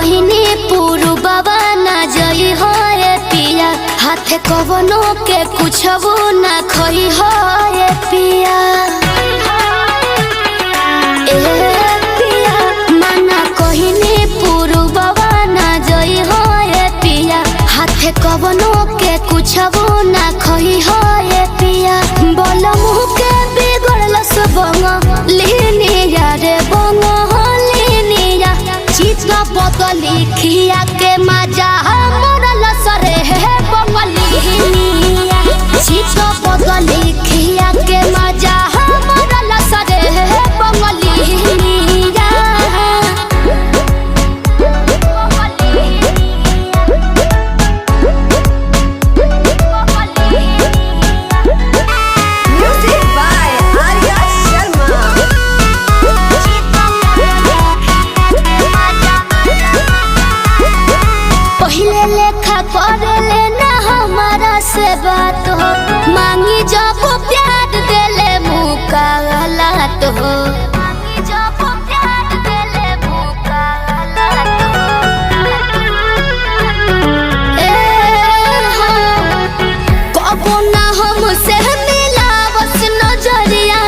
कहनी पूर्ववा ना जई हो पिया, हाथे कवनो के कुछबो ना खई हो पिया। माना कहनी पूर्ववा ना जई हो पिया, हाथे कवनो के कुछबो ना खई हो पिया। बोल मुँह के बिगड़ल सबंग लिनिया रे बंग लिनिया, चित बदली खिया के मजा मरल सरे है बंगलिनिया। चित बदली खिया के मजा मरल सरे है बंगलिनिया। पहले लेखा करे ना हमारा से बात हो, मांगी जब प्यार देले मुका गलत हो। कबो ना हमसे मिला बस नजरिया,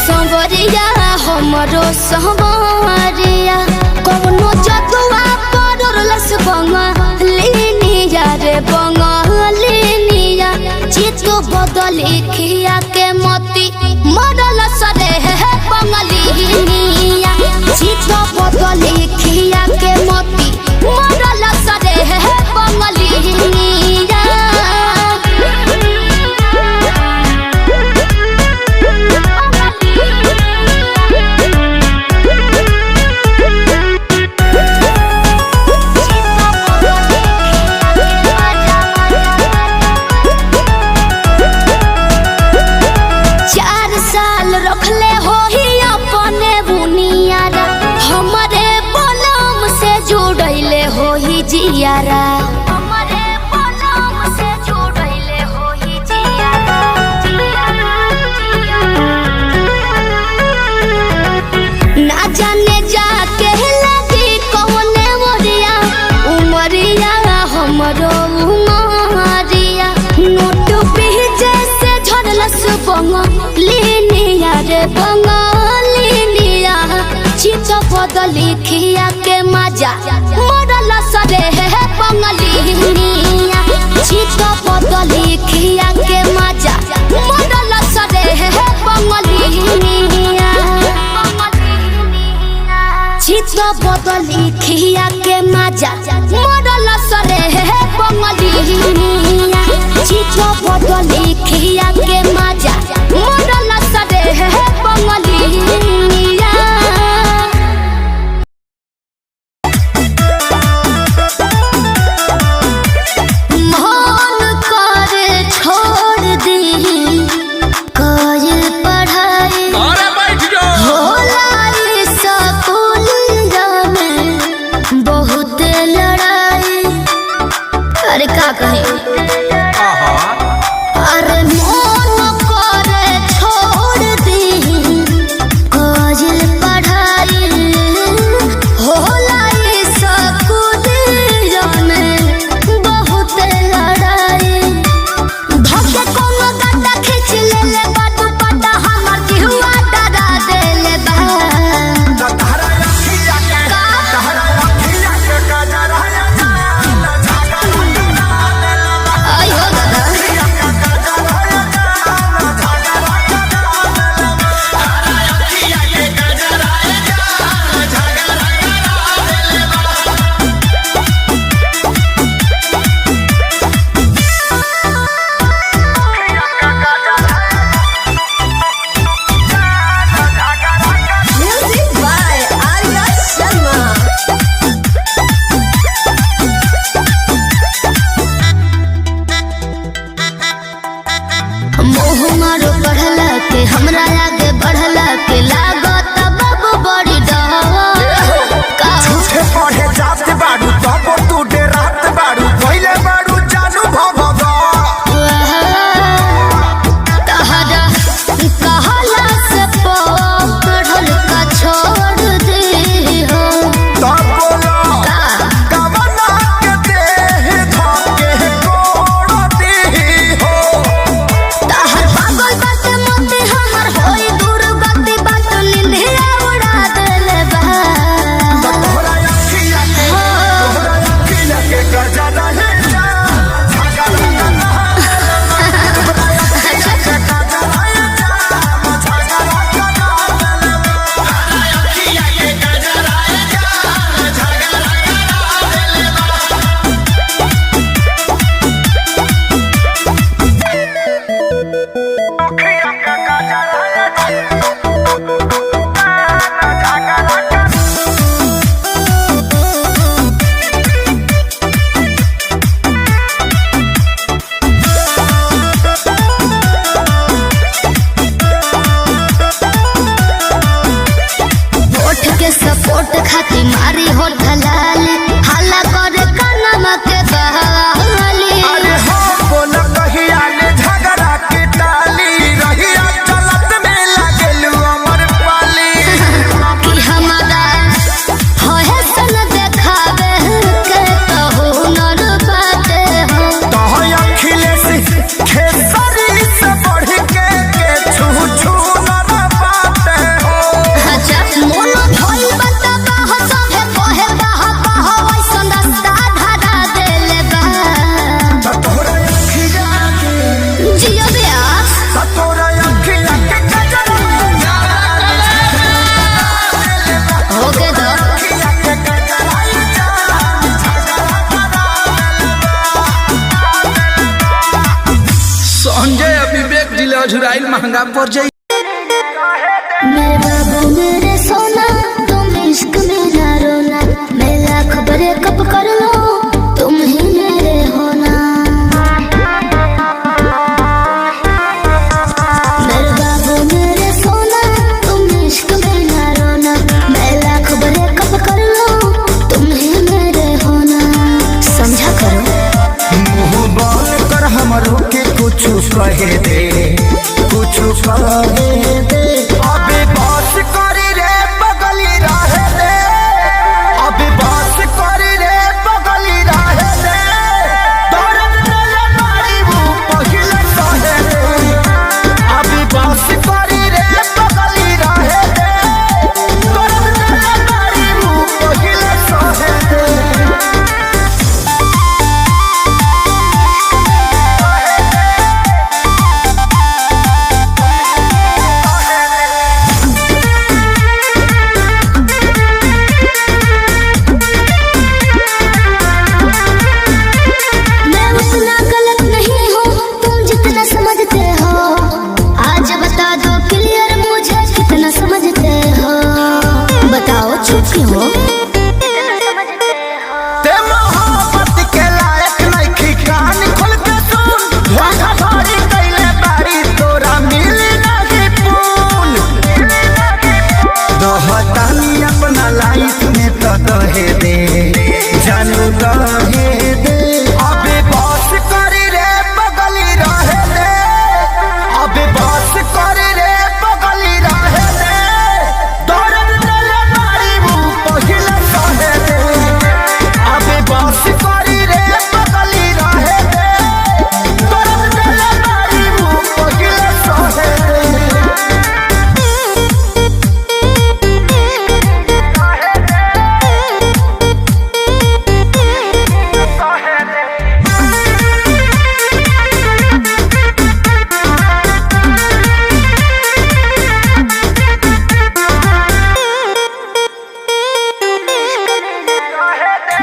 संवरिया हमरो संवरिया। कौनो जगवा पड़लस बंगलिनिया रे बंगलिनिया, चित बदली खिया के मोती मरल सरे है बंगलिनिया। चित बदली खिया के मोती मरल सरे है बंगलिनिया। रखले हो ही अपने बुनियारा, हमारे बलम से जुड़ैले हो ही जियारा। हमारे बलम से जुड़ैले हो ही जियारा। ना जाने जाके लगी कौने मोरिया, उमरिया हमरो उमरिया। नोट पीछे से झड़लस बंगलिनिया रे बंगलिनिया, चित बदली खिया के मजा मरल सरे है बंगलिनिया। चित बदली खिया के मजा मरल सरे है बंगलिनिया। चित बदली खिया के मजा मरल सरे है बंगलिनिया। चित बदली खिया के मजा मरल सरे है बंगलिनिया। मन करे छोड़ दी कायल पढ़ाई, होला स्कूलिया में बहुत लड़ाई। अरे का कहे, अरे मन करे छोड़ दी कायल पढ़ाई, होला स्कूलिया में बहुत लड़ाई। धके कोनो गड्ढा खींच लेले बा दुपट्टा, हमर जिहुआ डरा देले बा। आई हो दादा, मोह मारो पढ़ला के हमरा आगे बढ़ला के लागत बाबू बड़ी डर। का झूठे पढ़े जात बाड़ू तब तू डेरात बाड़ू, पहिले बाड़ू जानू भगवा। तहरा कहला से पढ़ल का छोड़ दी हो। तब बोलो अझुराइल महंगा पड़ जाई। मेरे बाबू मेरे सोना तुम इश्क में ना रोना, मैं लाख ब्रेकअप कर लो तुम ही मेरे होना। मेरे बाबू मेरे सोना तुम इश्क में ना रोना, मैं लाख ब्रेकअप कर लो तुम ही मेरे होना। समझा करो मुंह बोल कर हमरो के कुछ कहे दे, कुछ कहे दे। अबे बस करी रे बगली रहे दे, अबे बस करी रे बगली रहे दे। दर्द ले मारी वो पहिले सहे दे, अबे बस करी रे बगली रहे दे। दर्द ले मारी वो पहिले सहे दे। मैं उतना गलत नहीं हूँ तुम जितना समझते हो, आज बता दो क्लियर मुझे कितना समझते हो। बताओ चुप क्यों हो? ते मोहब्बत के लायक नइखी, कान खोल के सुन। धोखा धड़ी कइले बारी तोरा मिली नाही पून। दहतानी अपना लाइफ में तो दहे दे, जानू दहे दे। अबे बस करी रे बगली रहे दे, अबे बस करी रे बगली रहे दे। दर्द ले मारी वो पहिले सहे दे, अबे बस करी रे बगली रहे दे। दर्द ले मारी वो पहिले सहे दे।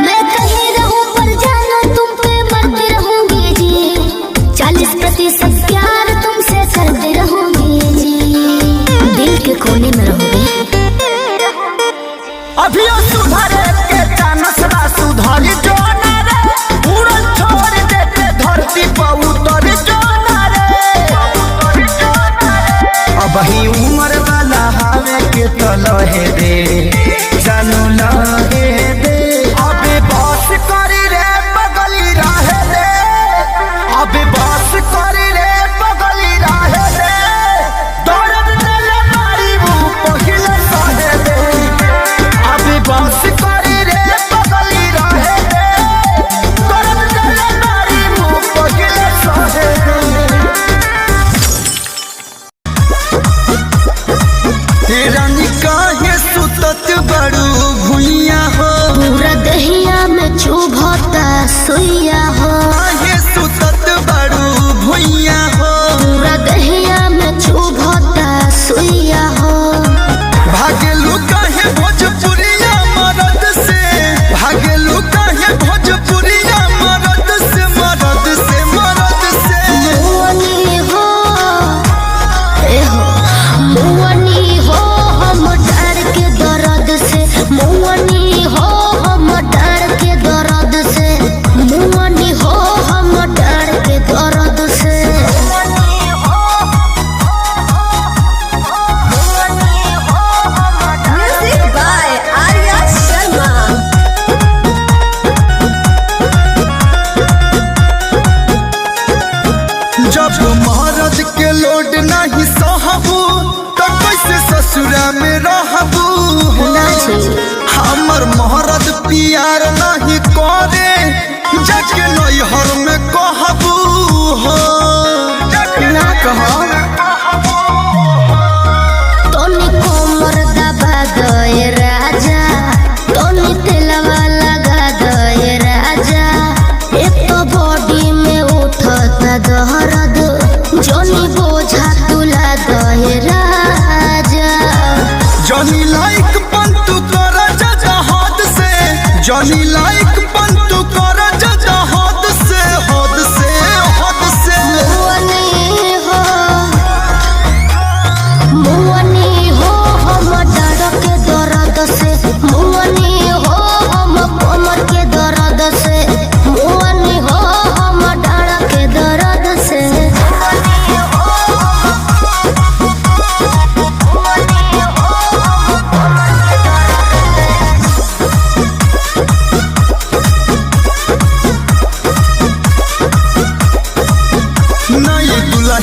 मैं कहीं रहूं पर जानो तुम पे मरती रहूंगी जी, 40% प्यार तुमसे करती रहूंगी जी, दिल के कोने में रहूंगी। अभियो सुधरे के चानस बा, सुधरी जो ना रे। उड़न छोड़ देते धरती पर उतर जो ना रे। अब ही उम्र वाला हावे के तो लहे दे, जानू लहे दे। अबे बस करी रे बगली रहे दे, अबे बस करी रे बगली रहे दे। दर्द ले मारी वो पहिले सहे दे, अबे बस करी रे बगली रहे दे। दर्द ले मारी वो पहिले सहे दे। रानी काहे सुतत बड़ू भुइया हो, पूरा दहिया में चुभता सुइया हो, काहे सुतत बड़ू भुइया हो। पूरा दहिया में चुभता सुइया हो। भागेलू काहे भोजपुरिया मरद से, भागेलू काहे भोजपुरिया मरद से, मरद से, मरद से। मुअनी हो ए हो, मुअनी हो हम डर के दर्द से, मुअनी हो हम डर के दर्द से, मुअनी हो हम डर के दर्द से। Music by Arya Sharma. जब मरद के लोड नहीं सहबू तो कैसे ससुरा में रहबू हो। हमर महरद प्यार नहीं करे, जाके नैहर में कहबू हो। ना कहो तोनी कोमर दबा गए राजा, तोनी तेलवा लगा गए राजा, एक तो बॉडी में उठता दर्द, जोनी बोझा तुला गए राजा। जॉनी लाइक पंतु कर जा हद से, जॉनी लाइक पंतु कर जा हद से, हद से, हद से। मुअनी हो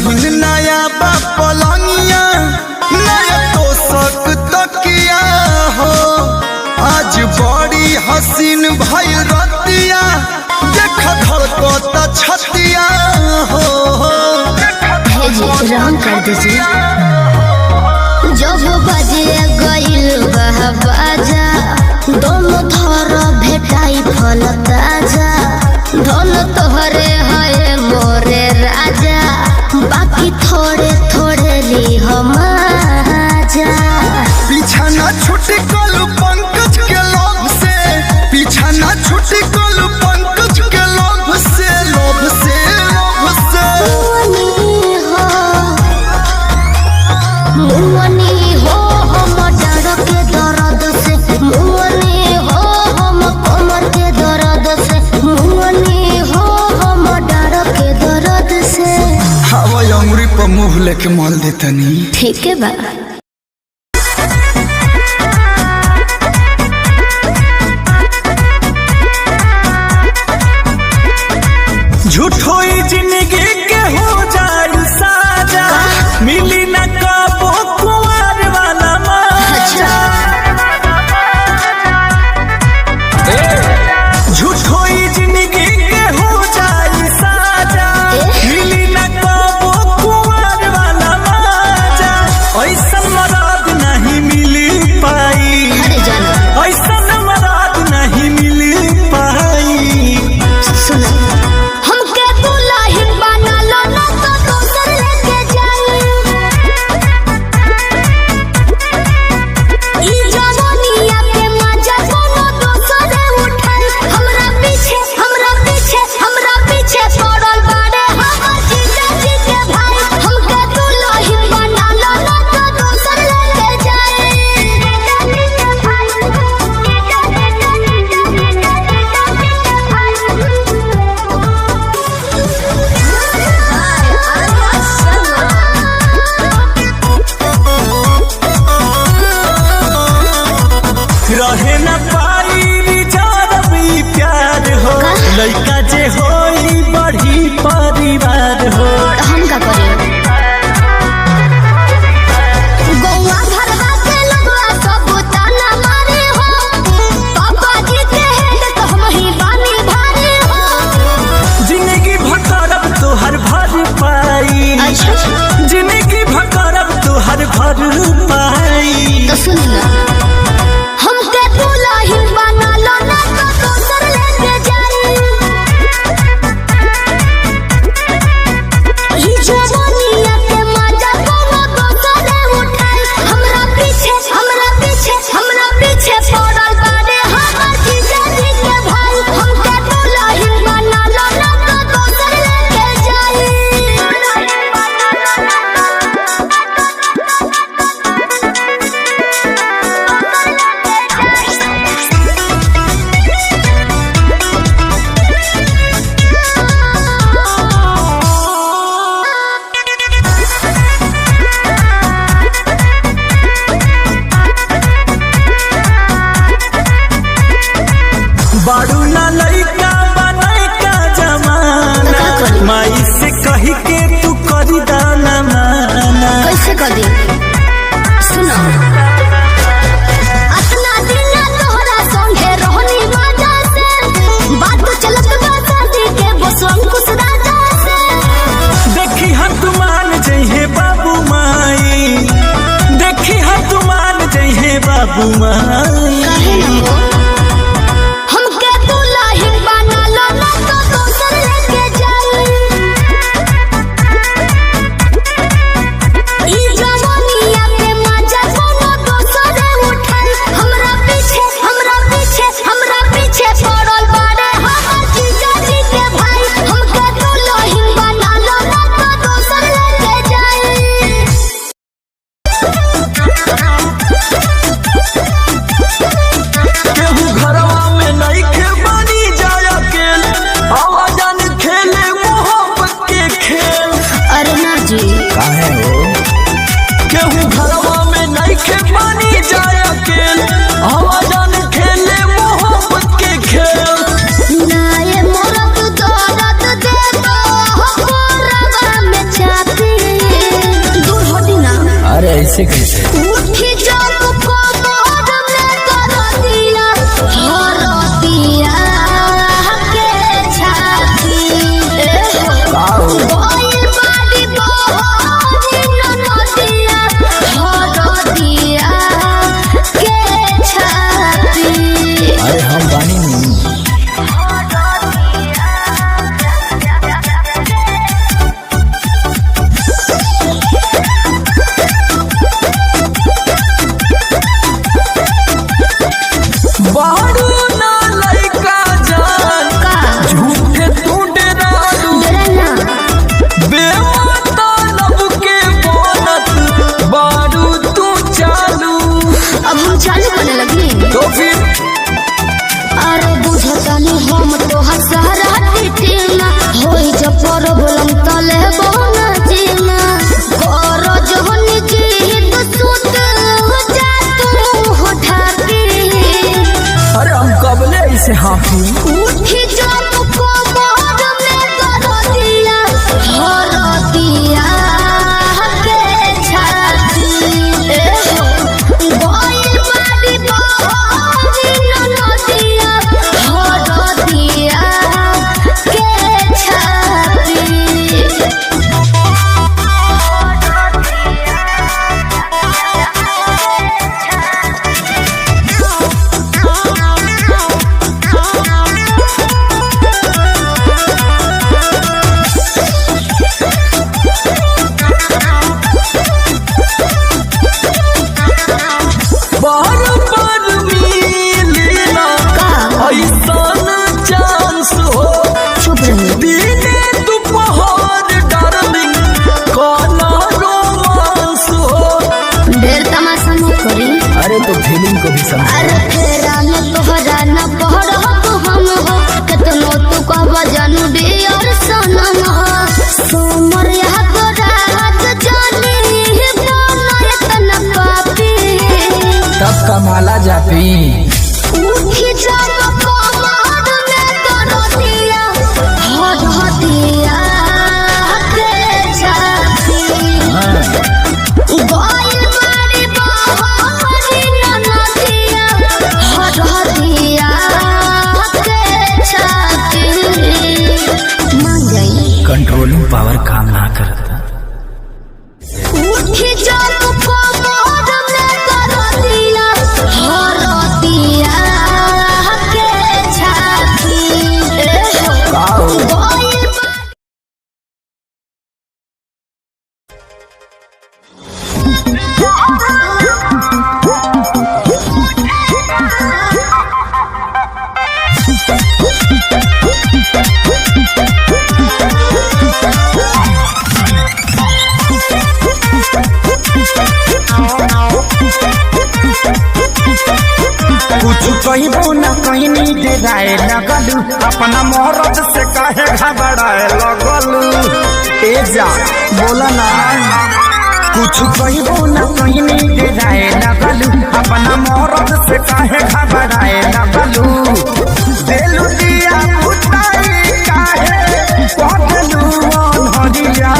दुल्हन नया बा पलंगिया नया तो सक तकिया हो आज बड़ी हसीन भइल रतिया देख धड़कता छतिया हो रंग कर दीजिए जब बजे गइल बाजा दोनों थर भेटाई फल ताजा धन तोहरे है मोरे राजा बाकी थोड़े थोड़े ली हम आजा पीछा ना छुटी कल पंकज के लोभ से पीछा ना छुटी कल पंकज के लोभ से लोभ से लोभ से मुअनी हो हम डर के दर्द से मुअनी हो हम कमर के दर्द से मुअनी हो हम डर के दर्द से हवा अंगुरी पर मुँह लेके माल देतनी ठीक है बा झूठो जिंदगी के हो जाए साजा मिली न कबो कुंवर वाला मजा झूठो जिंदगी के हो जाए साजा मिली न कबो कुंवर वाला मजा ऐसा मराद नहीं मिली पाई ऐसा मराद नहीं मिली पाई सुना हमके दुल्हन बना लो ना तो दोसर लेके जाई ई जवानिया के मजा कोनो दोसर उठाई हमरा पीछे पड़ल बाड़े हमर जीजा जी के भाई हमके दुल्हन बना लो ना तो दोसर लेके रहे न पाई जारबी प्यार हो लड़का जे होई बड़ी परिवार हो हम का करिए गौवा घरवा के लगवा सब ताना मारे हो पापा जी के हेड तो हम ही बानी भारी हो जिंदगी भकरब तोहर भर पाई जिंदगी भकरब तोहर भर पाई तो सुन ना हमके दुल्हन बना लो ना तो दोसर लेके जाई ई जवानिया के मजा कोनो दोसर उठाई हमरा पीछे पड़ल बाड़े हमर जीजा जी के भाई हमके दुल्हन बना लो ना तो दोसर लेके जाई बारू ना लड़का बनाई का जमाना माई से कही के तू करी दाना माना कैसे कर दी सुनो अपना दिन तोहरा संगे रहनी मजा से बात चलत बा शादी के बस अंकुश राजा से देखी हम तू मान जइहे बाबू माई देखी हम तू मान जइहे बाबू माई कहे न हो हमके दुल्हन बना लो ना तो दोसर लेके जाई ई जवानिया के मजा कोनो दोसर उठाई हमरा पीछे पड़ल बाड़े हमर जीजा जी के भाई हमके दुल्हन बना लो ना तो दोसर लेके जाई ऐसे कैसे? उठी जब कोमर में दरदिया हरदिया के छाती बोल बाड़ी बोली ननदिया हरदिया के छाती। अरे हम बानी नहीं। बारू ना लइका जान झूठे तू डरालू बेमतलब के बनत बारू तू चालू। अब हम चालू करने लगी तो फिर अरे बुझतानी हम तो हसारा टीना होई जब प्रॉब्लम तले बना जीना करो जहन जी तो सुत जा तू हो ठाकी। अरे हम कबले इसे हाफी उठी जब कोमर में दरदिया हरदिया के छाती बोल बाड़ी बोली ननदिया हरदिया के छाती। बार बार मिलेला ऐसन चांस हो चुप रहो दिने दोपहर डार्लिंग काला रोमांस हो। ढेर तमाशा मत करी। अरे तो फीलिंग को भी समझ। अरे फेरा में तोहरा न पहर हो तो हम हो कितनो तू कह जानू डियर सनम हो सोमर यहाँ तो रात जानी बोना इतना पापी। तब कमाला जापी उठी जब कोमर में दरदिया हरदिया के छाती गोइल बाड़ी बोली ननदिया हरदिया के छाती। मान गई कंट्रोलिंग पावर काम ना करता। उठी जब कोमर में दरदिया हरदिया के छाती गोइल कुछ कहिबो न कहनी डेराए लगलू अपना मोहरत से काहे घबराए लगलू। ए जा बोला ना कुछ कहिबो न कहनी डेराए लगलू अपना मोहरत से काहे घबराए लगलू। देलू दिया पुताई काहे पगलू अनहरिया।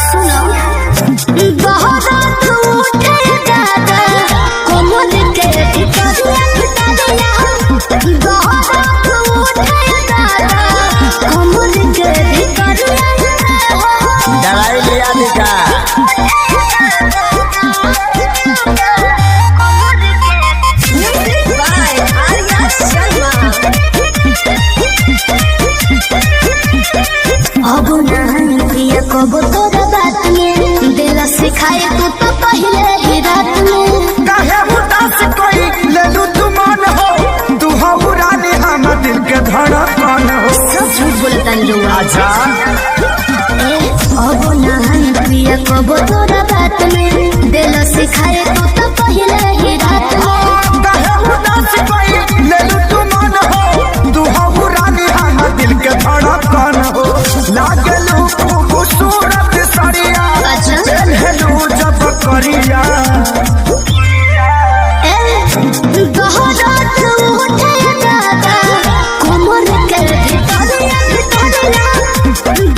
सुनो बहरात उठे दादा कोमल के भितरिया बहरात उठे दादा कोमल के भितरिया दवाई लिया दिखा Music by Arya Sharma. अब नहीं प्रिय कब तोरा बात में दिल सिखाए तू तो पहले ही रात में काहे उदास कोई लेलू तू मन हो तू हो रानी हम दिल के धड़कन हो। सब झूठ बोलता नहीं आजा अब नहीं प्रिय कब तोरा बात में दिल सिखाए तू तो पहले ही रात में काहे उदास कोई लेलू तू मन हो तू हो रानी हम दिल के धड़कन हो। लागलू खूबसूरत सरिया अच्छा हेलू जब करिया बहरात उठे दादा कोमल के भितरिया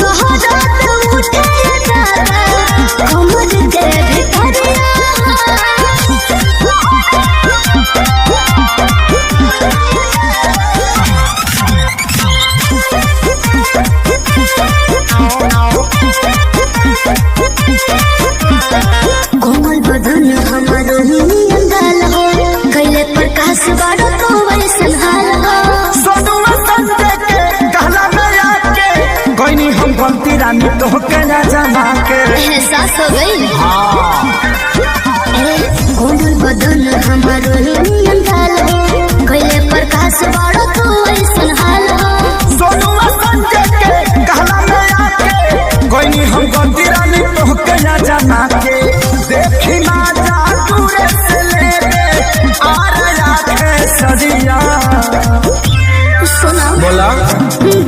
बहरात उठे दादा कोमल के गंदी रानी तो कया जमा के। एहसास हो गई। घूमल बदन हमारो नियन ढाल हो गइले प्रकाश बड़ो तो ऐसन हाल हो। सोनुआ संजय के कहला में आके गोइनी हम गंदी रानी तो कया जमा के। देखी ना जा दूर से ले आ रहा है सदिया। सुना बोला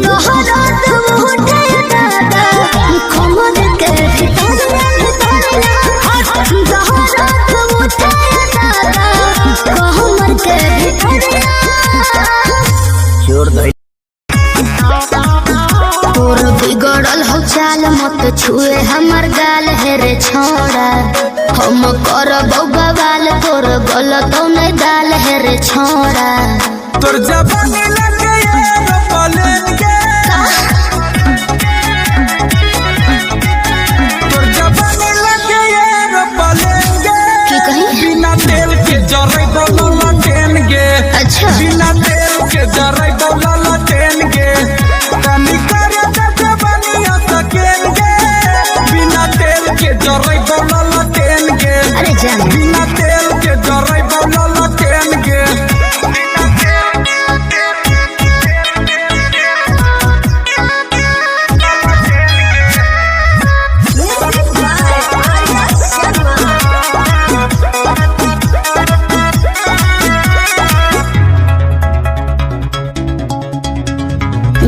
दोहरात उठे दादा कमर के दोहरात उठे दादा कमर के तोर बिगड़ल हो चाल मत छुए हमर गाल है रे छोड़ा। हम करब बवाल तोर गलत नहीं दाल है रे छोड़ा। तोर जवानी लगे यार पलेंगे, तोर जवानी लगे यार पलेंगे। की कही? बिना तेल के जरे बोला लटेंगे। अच्छा बिना तेल के जरे बोला लटेंगे। कमी करे तो जवानियां सकेंगे। बिना तेल के जरे बोला लटेंगे। अरे जान बिना तेल के जरे बोला लटेंगे।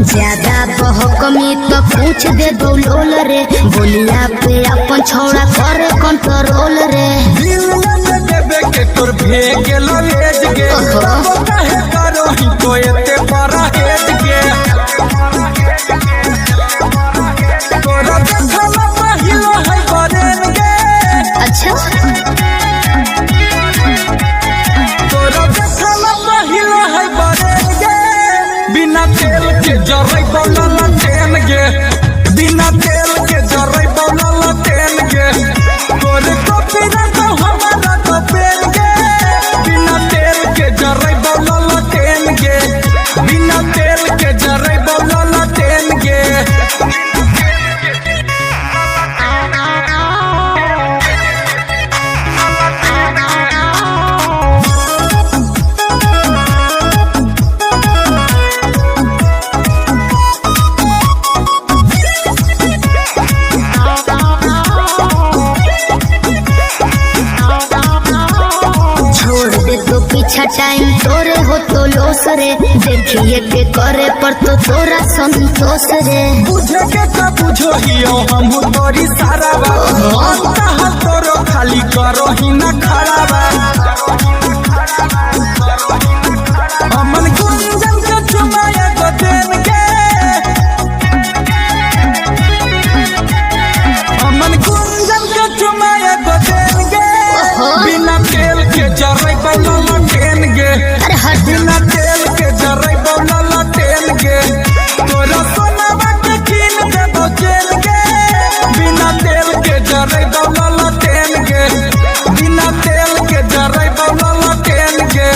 ज्यादा बहकमी तो पूछ दे बोलोल रे। बोलिया पे अपन छोड़ा कर कंट्रोल रे। दिल में देवे के तोर भेगे लेज गे। काहे करो ही तो एते बड़ा हेज गे। तोरा देखला पहिलो है बरेन गे। अच्छा तोरा देखला पहिलो है बरेन गे। बिना तेल के जरै बोला लटेन गे। बिना तेल के जरै बोला लटेन गे। तोरे कॉपी ना तो हमारा तो पेन गे। बिना तेल के जरै बोला लटेन गे। बिना तेल के जरै बोला लटेन गे। छोड़ दे तो पीछा टाइम तोरे हो तो लोस रे। देखिए के करे पर तो तोरा संतोष रे। बुझे के तो बुझो हियो हम तोरी सारा बा। अंतः तोरो खाली करो ही ना खड़ा बा। अमन गुंजन के चुमाया तो देन के। अमन गुंजन के चुमाया तो देन के। बिना तेल के जरै बोला लटेन गे। अरे हट बिना तेल के जरै बोला लटेन गे। तोरा सोनावा के कीन दे बचेन गे। बिना तेल के जरै बोला लटेन गे। बिना तेल के जरै बोला लटेन गे।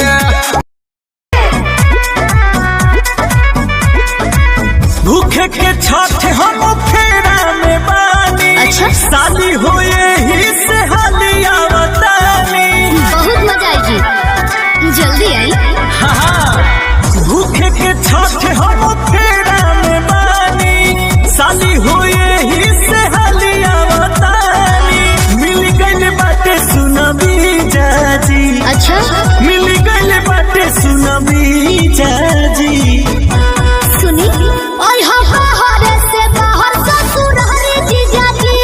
भूखे के छठ हम फेरा में बानी। अच्छा शादी होए ही से हालिया बतानी। बहुत मजा आएगी जल्दी आई। भूखे के छठ हम फेरा में बानी। शादी होए ही से हालिया बतानी। मिल गइल बाटे सुनबी जाजी। अच्छा मिल गइल बाटे सुनबी जाजी। सुनी और हम बाहर से बाहर ससुर हरे जीजा जी।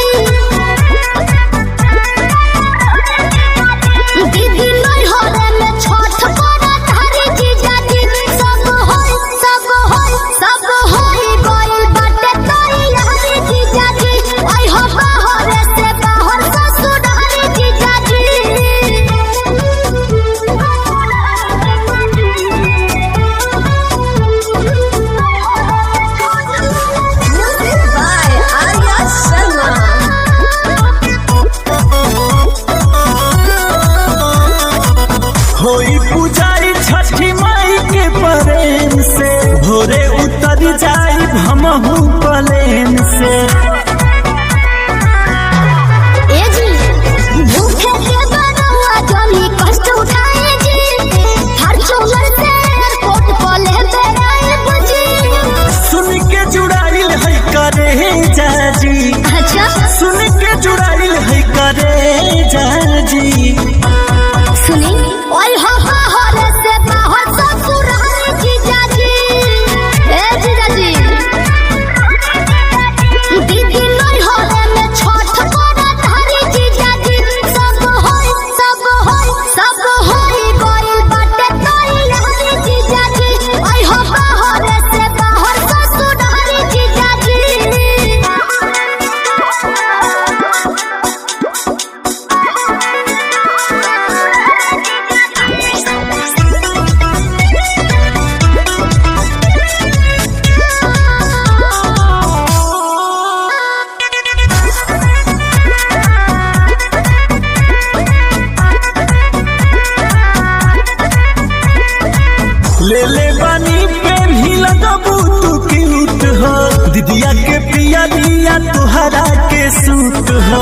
सैया तुहरा के सूत हो।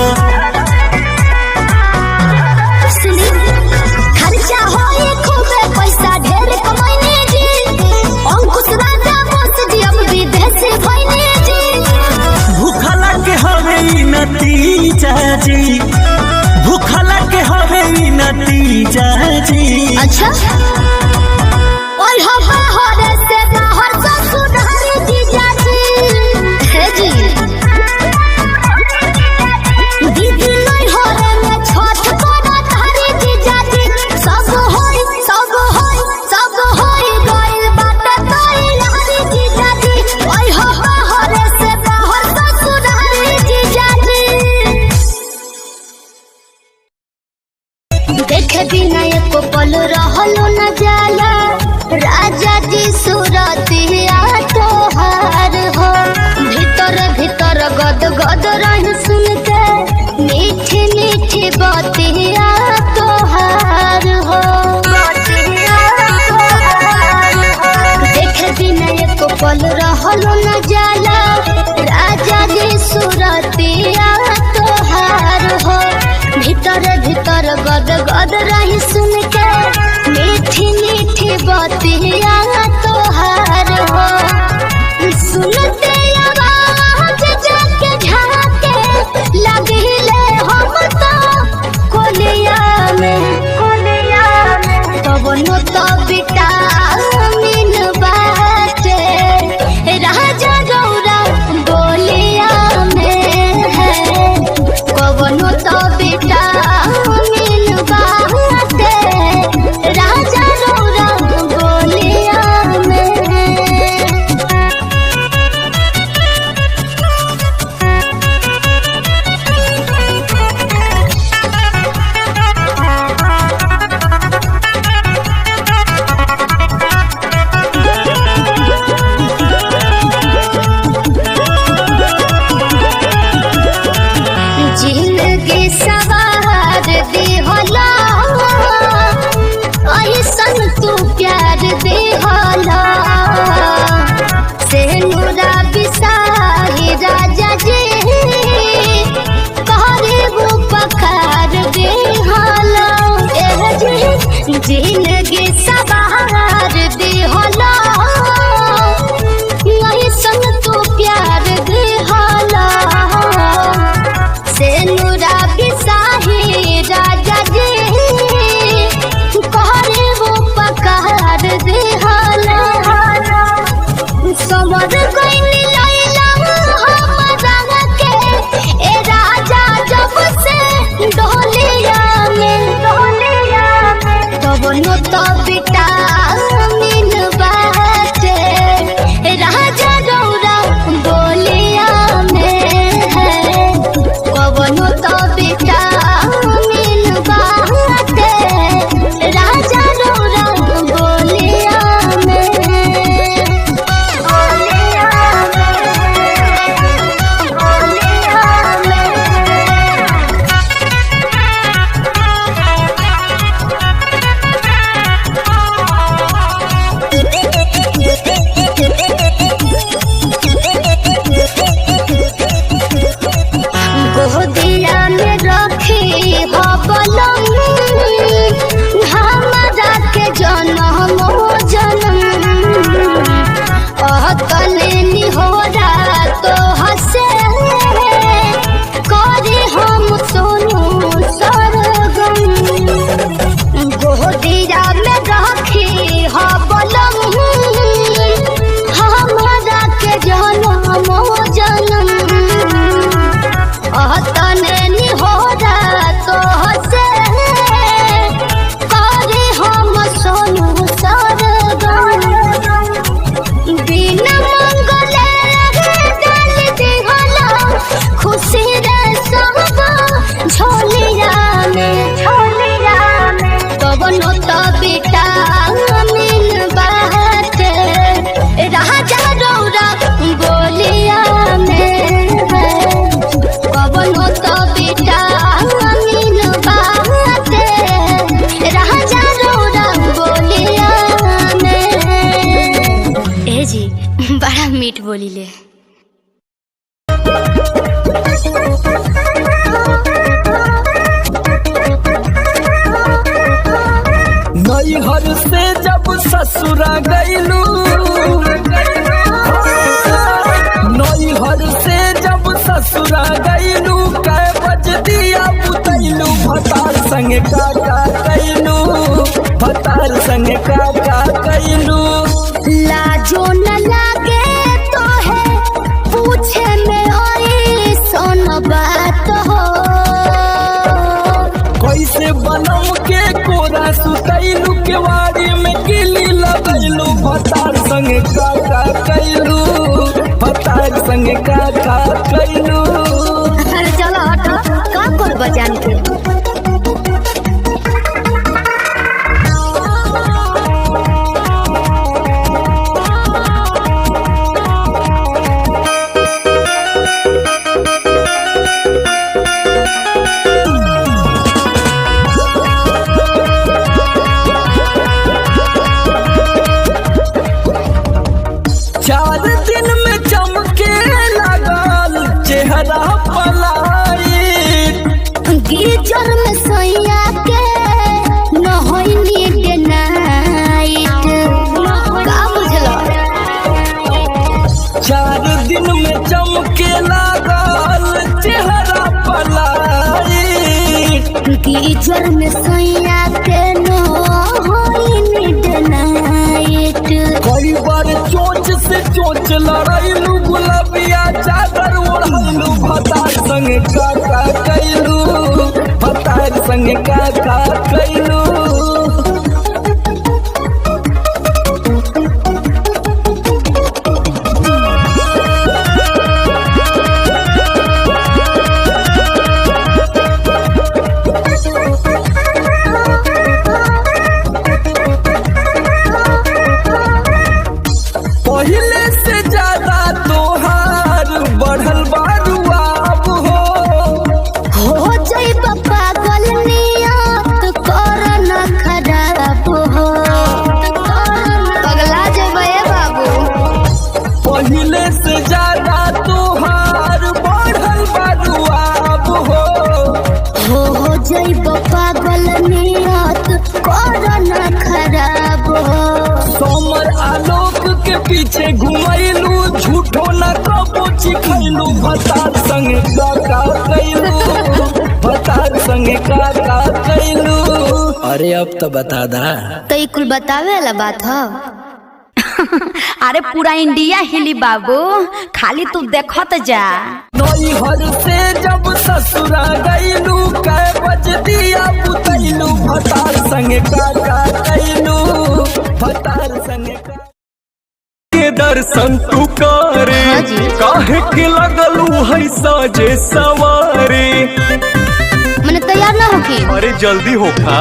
सुनी खर्चा होए खूबे पैसा ढेर कमाइने जी अंकुश राजा बस जी अब विदेश भइने जी भूखला के हवे ई नतीजा जी, भूखला के हवे ई नतीजा जी। अच्छा ओए हो बाहर से बाहर ससुर हरे जीजा जी हे जी दीदी नहीं हो रे मैं छठ करत हरे जीजा जी सब होई गइल बात तोई हरे जीजा जी ओए हो बाहर से बाहर ससुर हरे जीजा जी देखे बिना एको पल रहलो न जाला राजा जी सूरतिया तोहार हो भीतर भीतर गद गद रह सुन के मीठी मीठी बातिया तोहार हो देखे बिना एको पल रहलो न जाला राजा जी सूरतिया तोहार हो भीतर भीतर गद गद रही सुन के मीठी मीठी बातिया तोहार हो सुनते आवाज जाके झाके लगिले हम तो कोलिया में तब नो तो विटामिन बाटे राजा गौरा बोलिया में है कवनो तो विटामिन बाटे राजा गौरा बोलिया में जिंदगी सवार देहला ऐसन तू प्यार देहला से नूरा बिसाही राजा जी कहरे वो पखार देहला जिंदगी सवार देहला ऐसन तू प्यार देहला से नूरा बिसाही राजा जी कहरे वो पकार देहला समर गइनी लैला हमरा के ए राजा जब से डोलिया में तब नो ससुरा गईलू नैहर से जब ससुरा गईलू कै बज दिया बुतैलू भतार संगे का कैलू भतार संगे का कैलू। लाजो न लागे तो है पूछे में ओए सोन बात हो कैसे बनम के कोरा सुतैलू केवाड़ी में गिली लगैलू भतार संगे का कैलू भतार संगे का कैलू। अरे चलो हटो का कर बजान के चार दिन में चमके लगल चेहरा पलाई गिरजर में सैया के न होई नीड नाइट का बुझलो। 4 दिन में चमके लगल चेहरा पलाई गिरजर में सैया के न होई नीड नाइट। कई बार चोंच से चोंच लड़ाइलू गुलाबिया चादर ओढ़लू भतार संगे का कैलू भतार संगे का कैलू। पहले से ज्यादा तोहार बढ़ल बारुआब हो जाइब पागल नियत कर न खराब हो पगला जेबे बाबू। पहले से ज्यादा तोहार बढ़ल बारुआब हो जाइब पागल नियत कर न खराब हो। समर आलोक के पीछे घुमैलू झूठो न कबो चिखैलू भतार संगे का कैलू भतार संगे का कैलू। अरे अब तो बता दा तो ई कुल बतावे वाला बात हो। अरे पूरा इंडिया हिली बाबू खाली तू देखत जा। नैहर से जब ससुरा गईलू कै बज दिया बुतैलू भतार संगे का कैलू भतार संगे के दर्शन तू करे हाँ जी। काहे के लगलू है साजे सवारे। मैंने तैयार ना होगी। अरे जल्दी होखा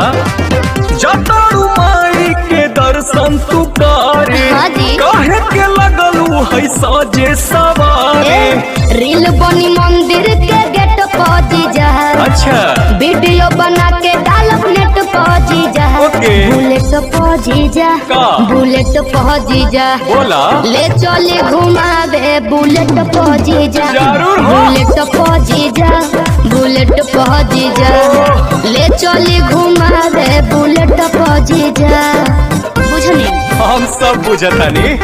जटारू माई के दर्शन तू करे हाँ जी। काहे के लगलू है साजे सवारे। रील बनी मंदिर के गेट पहुंची जा। अच्छा वीडियो बना के डालब नेट पहुंची जा। ओके। बुलेट पहुंची जा का? बुलेट पहुंची जा। बोला ले चले घुमावे बुलेट पहुंची जा। जरूर हो। बुलेट पहुंची जा बुलेट पहुंची जा। ले चले घुमावे बुलेट पहुंची जा। बुझनी हम सब बुझतानी।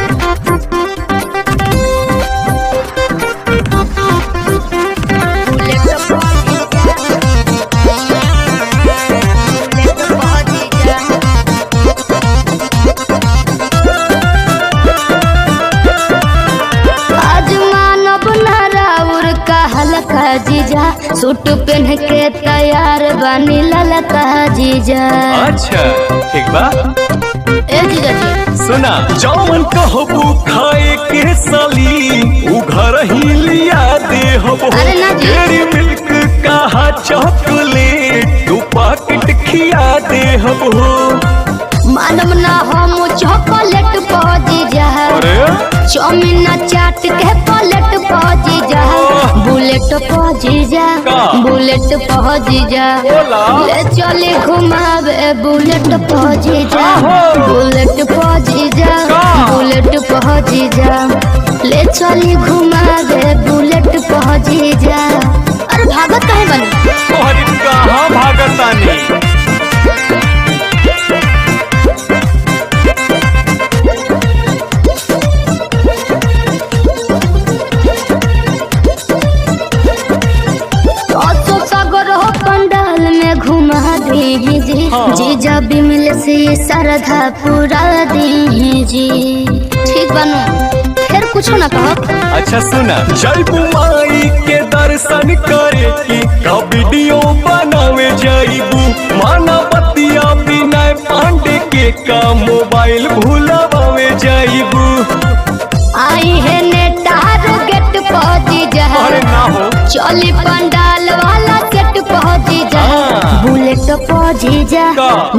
जीजा सूट पहन के तैयार बनी ललका जीजा। अच्छा ठीक बा ए जीजा जी सुना जौन कहबू खाए के साली उ घर ही लिया दे हबो। अरे ना जी। डेरी मिल्क कहा चॉकलेट तू पैकेट खिया दे हबो। मानम ना हम चॉकलेट पहुंची जा। चाउमीन चाट के प्लेट पहुंची जा। बुलेट पहुंची जा का? बुलेट पहुंची जा। बोला। ले चले घुमावे बुलेट पहुंची जा। आहो। बुलेट पहुंची जा का? बुलेट पहुंची जा। ले चले घुमावे बुलेट पहुंची जा। अरे भागत काहे बनी। तोहरी कहाँ भागतानी। से श्रद्धा पूरा दी जी। ठीक बनू फिर कुछ ना कहो। अच्छा सुना, जयबू माई के दर्शन करे की का वीडियो बनावे जाइबू, माना बतिया विनय पांडे के का मोबाइल भूलावे जाइबू। आई है नेटार गेट पहुंची जा, अरे ना हो चली पंडाल वाला गेट पहुंची जा। बुलेट पहुंची जा,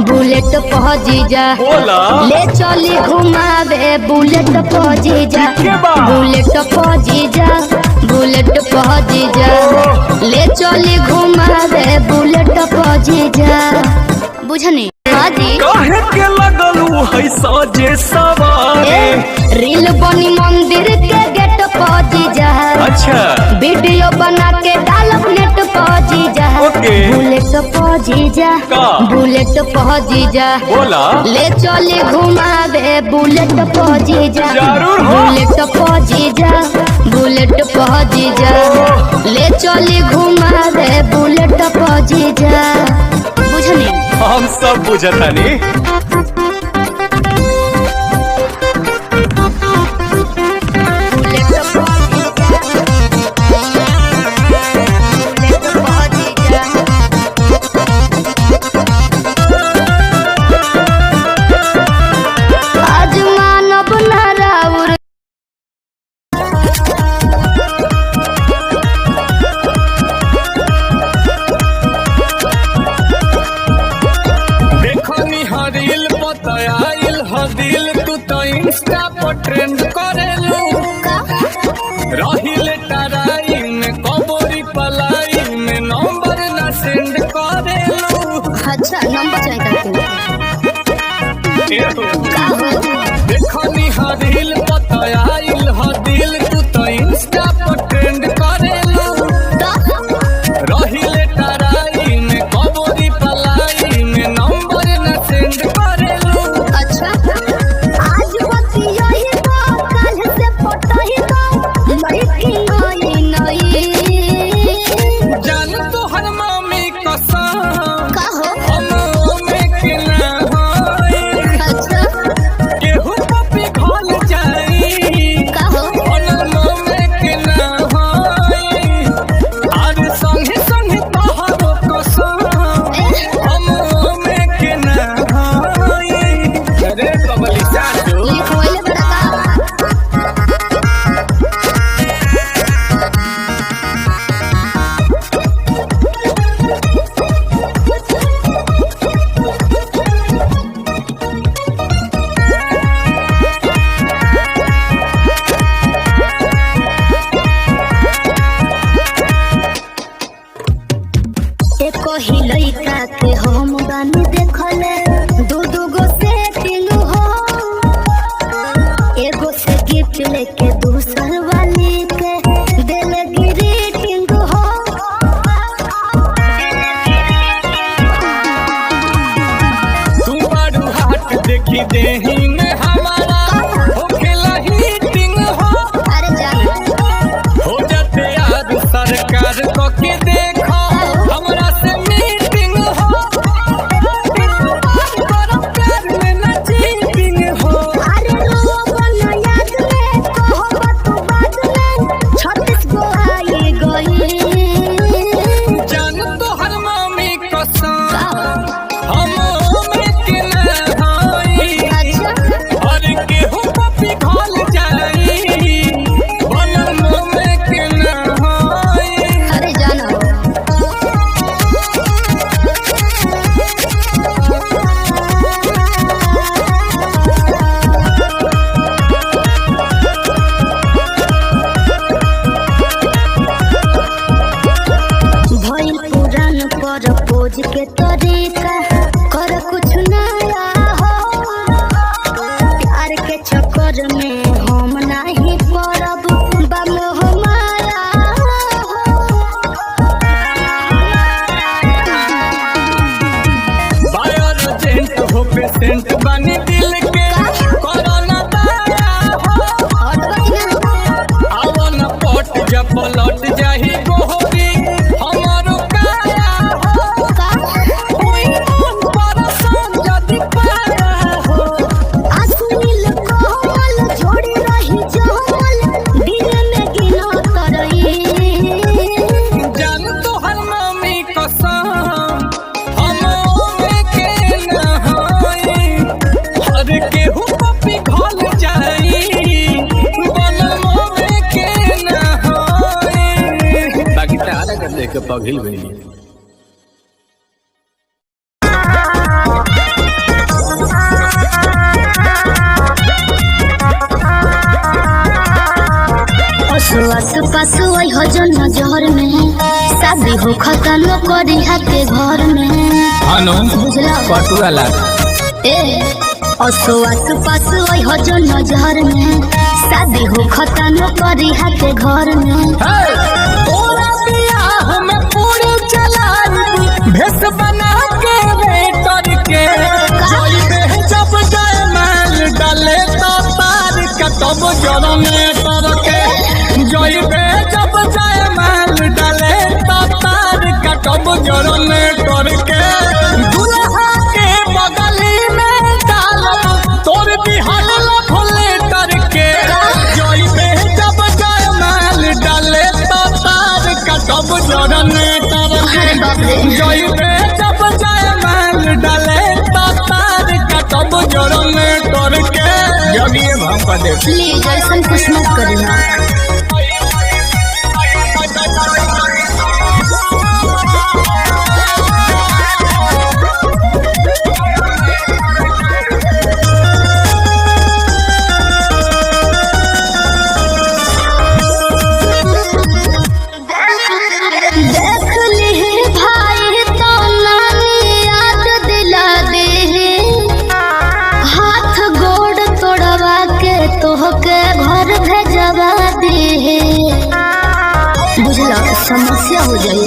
बुलेट पहुंची जा, बोला ले चली घुमावे बुलेट पहुंची जा। बुलेट पहुंची जा, बुलेट पहुंची जा, ले चली घुमावे बुलेट पहुंची जा। बुझनी हाजी काहे के लगलू है साजे सवारे। रील बनी मंदिर के गेट पहुंची जा। अच्छा वीडियो बना के डालब नेट पहुंची जा। ओके। बुलेट पहुंची जा, बुलेट पहुंची जा, बोला ले चली घुमावे बुलेट पहुंची जा। जरूर हो। बुलेट पहुंची जा, बुलेट पहुंची जा, ले चली घुमावे बुलेट पहुंची जा। बुझनी हम सब बुझतानी। आज मानव नाराउर देखनी हरील बताइल हदिल तू तो इंस्टा पर ट्रेंड करेलू। रहिले टराई में कबोरी पलाई में नंबर ना सेंड करेलू। अच्छा नंबर चाहिए देखनी हरील बताइल हदिल तू तो इंस्टा पर ट्रेंड करेलू। रहिले टराई में कबोरी पलाई में नंबर ना सेंड करेलू। अच्छा आज बती यही तो कल से फोटो ही तो लड़की नई जान तो हर मम्मी कसम कहो। हम में के ना होई। अच्छा केहू पपी घोल जाई कहो। हम में के ना होई। और संगे संगे तोहरो कसम हम में के ना होई। अरे बबली सासू लिखवाइले बड़ा एको ही लइका के हम बानी देखले दू दू गो सेटिंग हो। एगो से गिफ्ट लेके दूसर वाली के दिल ग्रीटिंग हो। तू बारू हाथ देखी देही में हमारा होखेला हीटिंग हो। अरे जान हो जाते यार सरकार को के देखो हमरा से मीटिंग हो। करो प्यार में ना चीटिंग हो। अरे रो बना याद में कहो तू बात में 36 गो आई गई। जान तो हर मम्मी कसम हम में के ना होई। और केहू पपी घोल जाई बनम में के ना होई। अरे जाना भइल पुरान पर पोज के तरीका कर कुछ नया हो। प्यार के चक्कर में हम नहीं पड़ब बमोह माया बायोजेंट हो पेशेंट बनी दिल के कोरोना दाया हो। आवन पट जब पलट जाही गोहरी हमारो काया हो। देख के पगहिल गई। आस पास वही हो जो नजर में शादी हो खत्म करी के घर में अनु बुझला पटुआ ला ए आस पास वही हो जो नजर में शादी हो खत्म करी के घर में तोरा बियाह में पूरी चलाई भेस बना के वेटर के जइबे जब जयमाल डाले तो तार कटब जड़ में तर के जइबे जब जयमाल डाले तो तार कटब जड़ में तर के दुल्हा के बगली में डालब तोर बिहार भोले तर के जइबे जब जयमाल डाले तो तार कटब जड़ में तर के जइबे जब जयमाल डाले तो तार कटब जड़ में तर के जगिए भाव दे प्लीज ऐसा कुछ मत करना। देख ली भाई तो नानी याद दिला दे हाथ गोड़ तोड़वा के तोहके घर भेजवा दे बुझला समस्या हो जाए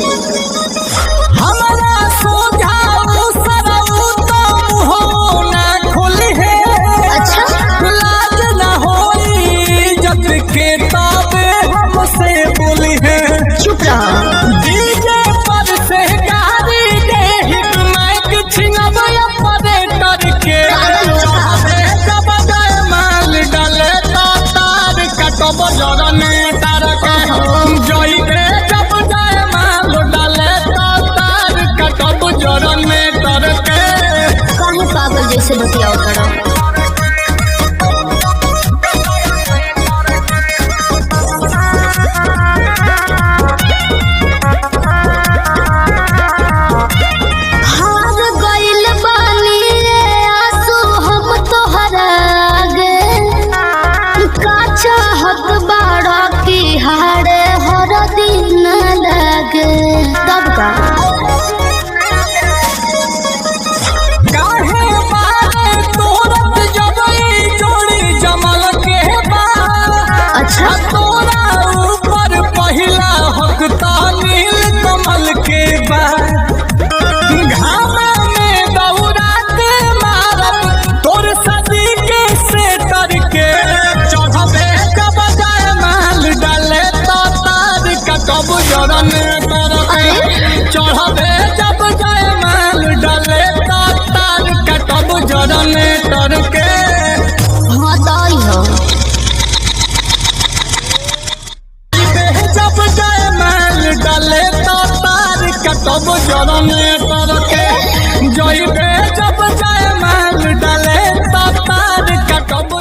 हमारा सोझाऊ सरऊ तो मुहो ना खुली है अच्छा लाज ना होई जब के ताबे हमसे बोली है चुप रहा डीजे पर से गाड़ी दे हिट माइक छिनबया परेटर के चाहे जब जयमाल डाले तो तार कटब जड़ में तार के जइबे जब जयमाल डाले तो तार कटब जड़ में तर के काहे पागल जैसे बतियाओ करो हार गइल बानी रे आंसू हम तोहरा आगे का चाहत बाड़ा की हारे हर दिन लगे तब का काहे मारे तोरत जबई जोड़ी जमल के बा अच्छा तोरा ऊपर पहिला हक नील कमल के बा घामा में दौरात मारब तोर सदी के सेटर के चढ़बे जब जयमाल डाले तो तार कटब जड़ में तर के चढ़बे जब जयमाल डाले तो तार कटब जड़ में तर के हाँ दाई हो जब जयमाल डाले तो तार कटब जड़ में तर के जइबे जब जयमाल डाले तो तार कटब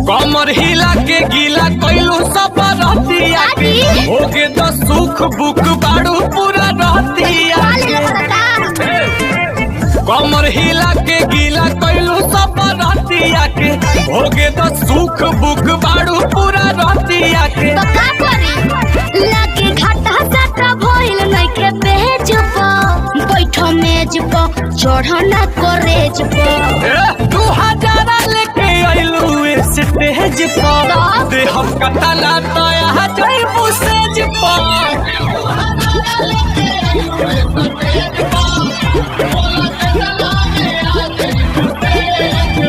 कमर हिला के गीला कैलू सब रहतिया के होगे तो सुख बुक बाड़ू पूरा रहतिया के कमर हिला के गीला कैलू सब रहतिया के होगे तो सुख बुक बाड़ू पूरा रहतिया के तो का करी लागे घाटा साटा भइल नइखे पेज पर बैठो मेज पर चढ़ना करेज पर 2000 लेके आइलू स्टेज पर दे हम कतला तो यहाँ जइबू सेज पर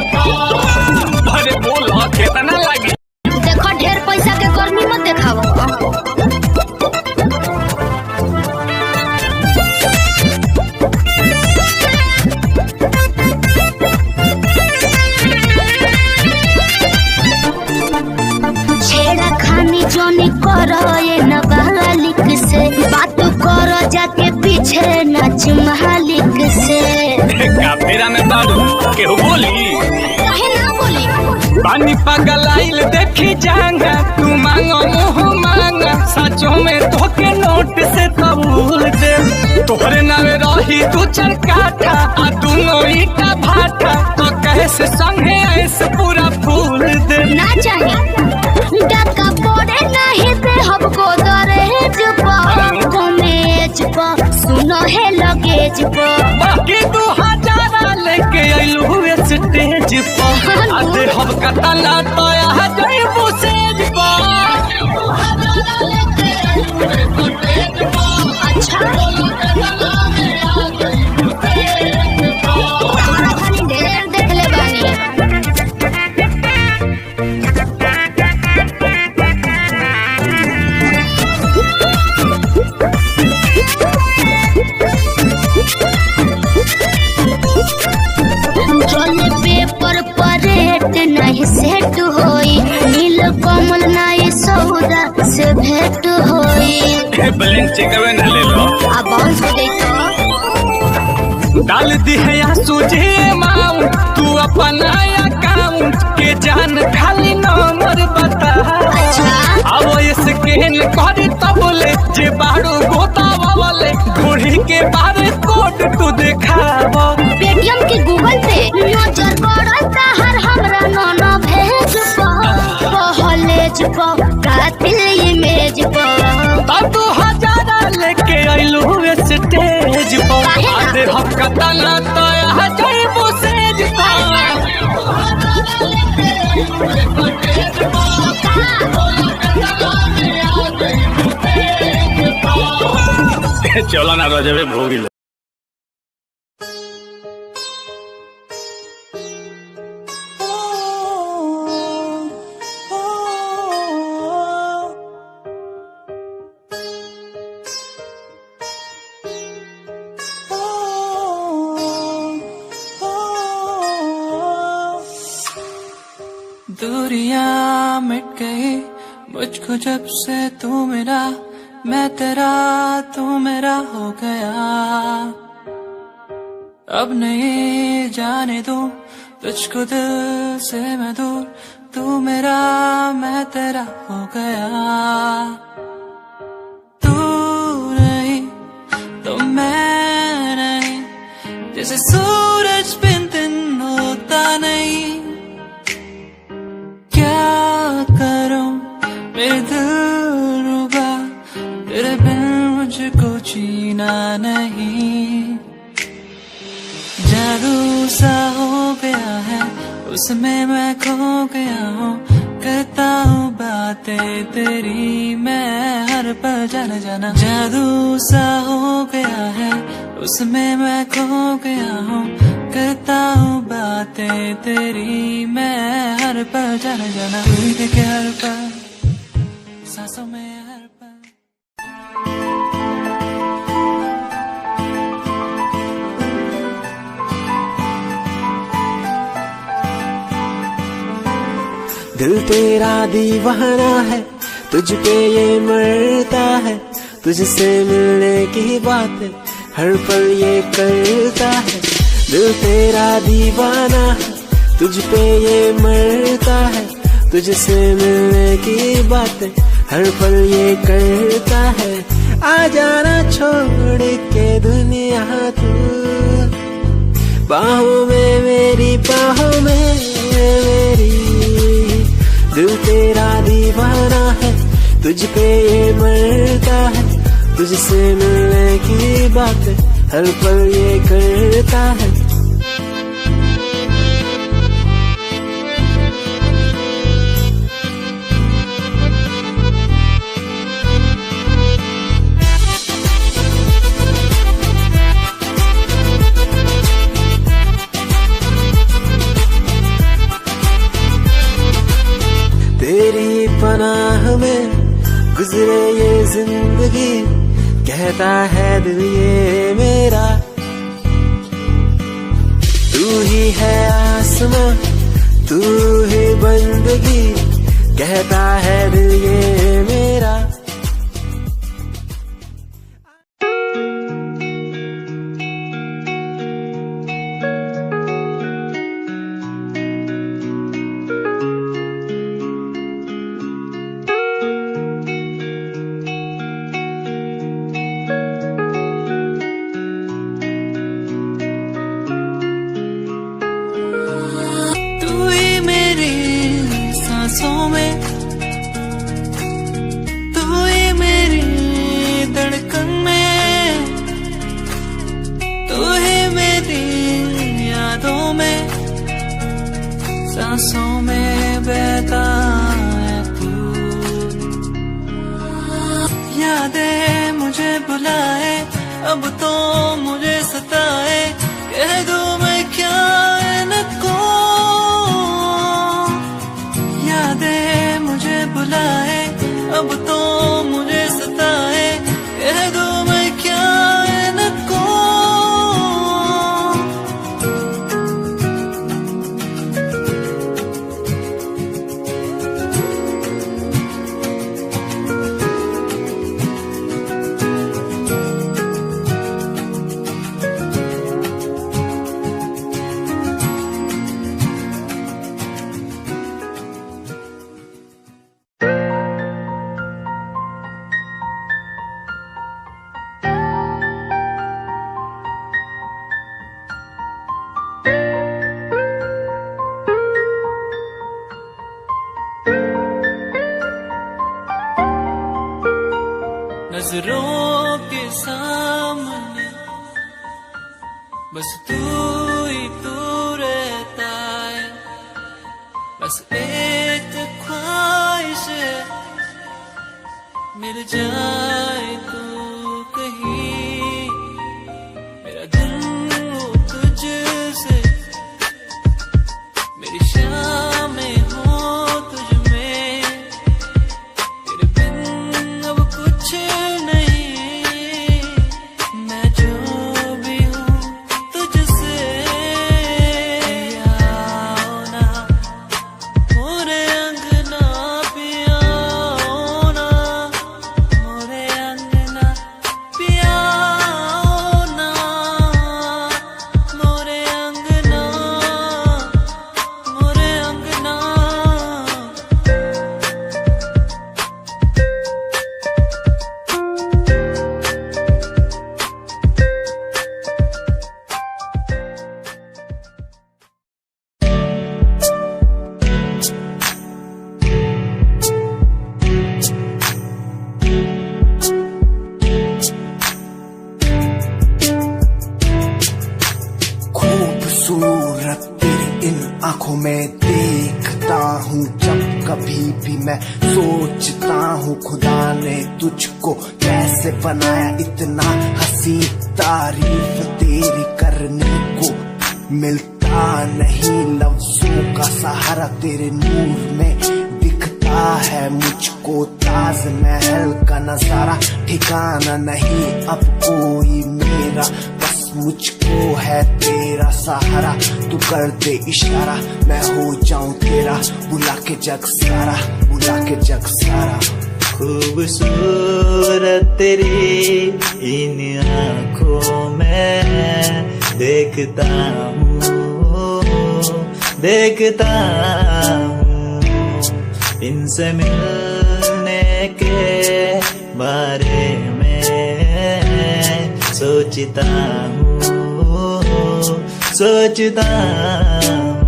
अरे बोला कितना लगी देखो ढेर पैसा के गर्मी मत देखाओ छेड़ा खानी जोनी करो ये नाबालिग से बात करो जाके पीछे नाच मालिक से काफेरा में बालू केहू बोली काहे ना बोली पानी पगलाइल देखी जांगा तू मांगो मुँह मांगा सच साचो में तोके नोट से कबूल दे तोहरे नावे रही तू चरकाटा आ दोनों ईटा भाटा तो कैसे संगे ऐसे पूरा फूल दे ना चाहे डका पड़े नहीं दे हमको दरहेज पर कमेज पर सुनो है लगेज पर बाकी 2000 लेके आइलू हुए स्टेज पर आधे हम कतला तो आ जाइबू सेज पर ढेर देख ले बानी चले पेपर पर रेट नहीं सेट होई नील कमल नहीं सौदा से भेंट होई ब्लैंक चेक न ले लो अब बाउंस को देखो डाल दी है या सूझे अमाउंट तू अपना अकाउंट के जान खाली नंबर बता अब स्कैन कर तबले जे बाड़ो गोतावा वाले घोड़ी के बारे कोड तू दिखाव पेटीएम के गूगल पे नजर पड़ता हर हमरा नोनो भेज कॉलेज पर कातिल इमेज पर तब 2000 लेके आइलू हुए स्टेज पर आधे हम कतला तो आ जाइबू सेज पर चलो ना रजबे भोगी दूरियां मिट गई मुझको जब से तू मेरा मैं तेरा तू मेरा हो गया अब नहीं जाने दूं तुझको दिल से मैं दूर तू मेरा मैं तेरा हो गया तू नहीं तो मैं नहीं जैसे सूरज बिन दिन होता नहीं क्या करूं मेरे दिल रुबा तेरे बिन मुझको जीना नहीं जादू सा हो गया है उसमें मैं खो गया हूँ करता हूँ बातें तेरी मैं हर पल जाना जाना जादू सा हो गया है उसमें मैं खो गया हूँ करता हूँ बातें तेरी मैं हर पल जाना जाना तू ही देखे हर पल सांसों में हर पल दिल तेरा दीवाना है तुझ पे ये मरता है तुझसे मिलने की बात हर पल ये करता है दिल तेरा दीवाना है तुझ पे ये मरता है तुझसे मिलने की बात हर पल ये करता है आ जाना छोड़ के दुनिया तू बाहों में मेरी बाहों में मेरी दिल तेरा दीवाना है तुझ पे ये मरता है तुझसे मिलने की बात हर पल ये करता है तेरी पनाह में गुजरे ये जिंदगी कहता है दिल ये मेरा तू ही है आसमां तू ही बंदगी कहता है दिल ये मेरा सांसों में बहता है तू। यादें मुझे बुलाए, अब तो मुझे सताए, कह दूं मैं क्या इनको। यादें मुझे बुलाए, अब तो मुझे सताए, कह दूं मैं क्या इनको। नजरों के सामने बस तू ही तू रहता है, बस एक ख्वाहिश है मिल जाए तू कहीं। मेरा दिल हो तुझसे, मेरी शामें हो तुझ में, तेरे बिन अब कुछ नहीं, मैं जो भी हूँ तुझसे। आओ ना मोरे अंगना, पिया ना मोरे अंगना, पिया ना मोरे अंगना, मोरे अंगना। खूबसूरत तेरी इन आंखों में देखता हूँ जब कभी भी मैं सोचता हूँ खुदा ने तुझको कैसे बनाया इतना हंसी। तारीफ तेरी करने को मिलता नहीं लफ्जों का सहारा, तेरे नूर में दिखता है मुझको ताजमहल का नजारा। ठिकाना नहीं अब कोई मेरा, बस मुझको है तेरा सहारा। तू कर दे इशारा, मैं हो जाऊं तेरा, बुला के जग सारा, बुला के जग सारा। खूबसूरत तेरी इन आँखों में देखता हूँ, देखता हूँ, इनसे मिलने के बारे में सोचता हूँ, सोचता हूँ।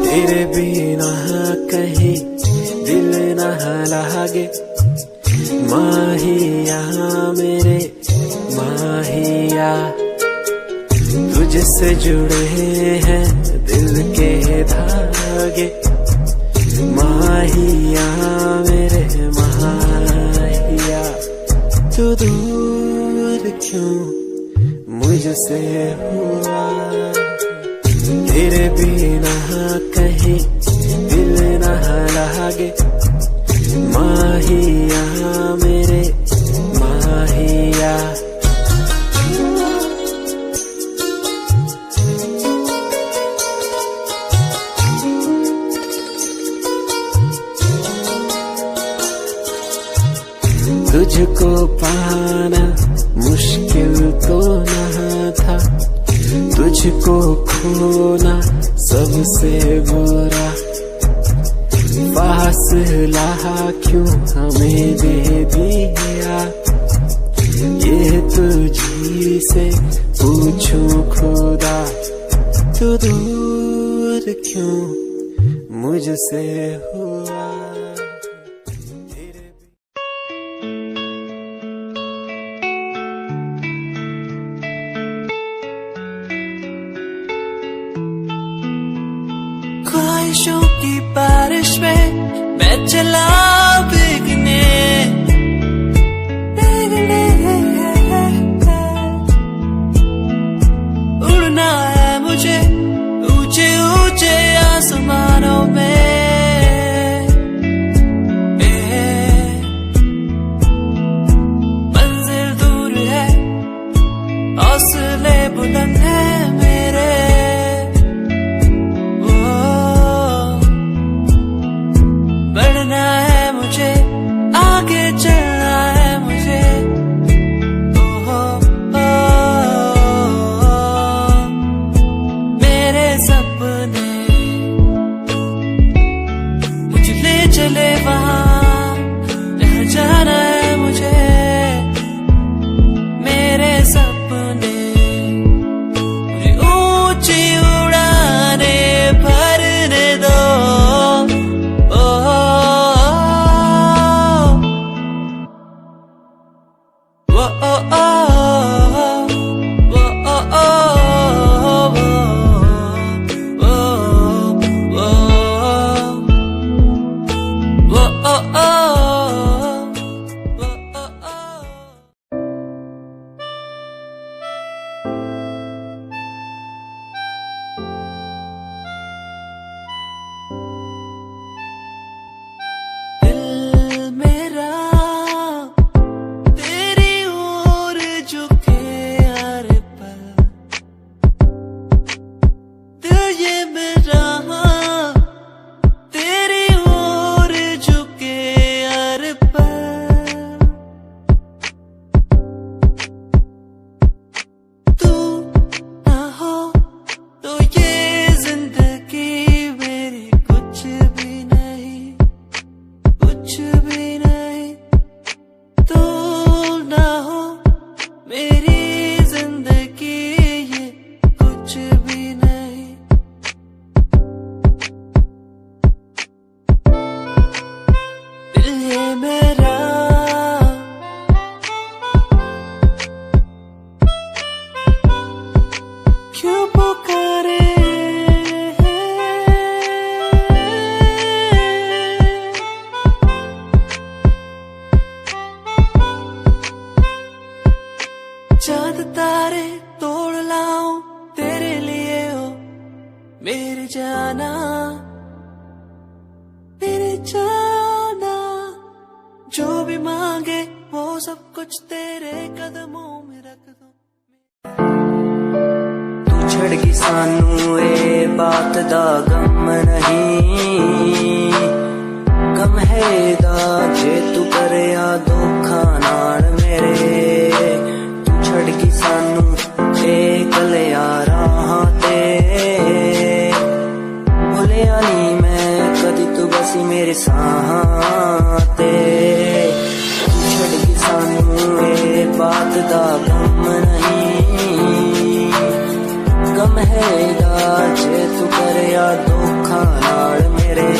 तेरे बिना कहीं दिल न लागे, माहिया मेरे माहिया, तुझसे जुड़े हैं दिल के धागे। माहिया मेरे माहिया, तू दूर क्यों मुझसे हुआ। तेरे बिना कहीं दिल न लागे, माहिया मेरे माहिया। तुझको पाना मुश्किल तो न था, तुझको खोना सबसे बुरा। फासला क्यों हमें दे दिया, ये तुझी से पूछूं खुदा, तू दूर क्यों मुझसे हुआ। ख्वाहिशों की बारिश में मैं चला भीगने, उड़ना है मुझे ऊंचे ऊंचे आसमानों में। मंजिल दूर है, हौसले बुलंद है मेरे। बढ़ना है मुझे, आगे चलना है मुझे। मेरे सपने मुझे ले चले वहाँ जहाँ जाना है मुझे। मेरे सपने मुझे ऊंची उड़ाने भरने दो। चांद तारे तोड़ लाऊं तेरे लिए हो मेरी जाना, मेरी जाना। जो भी मांगे वो सब कुछ तेरे कदमों में रख दूं। तू छड़गी सानू ए बात दा गम नहीं, गम है दा जे तू करे आ धोखा नाल मेरे। छड़गी सानू ए कलिया राहां ते, भुलिया नी मैं कदी तू बसी मेरे साहां ते। छड़गी सानू ए बात दा गम नहीं, गम है दा जे तू करिया धोखा नाल मेरे।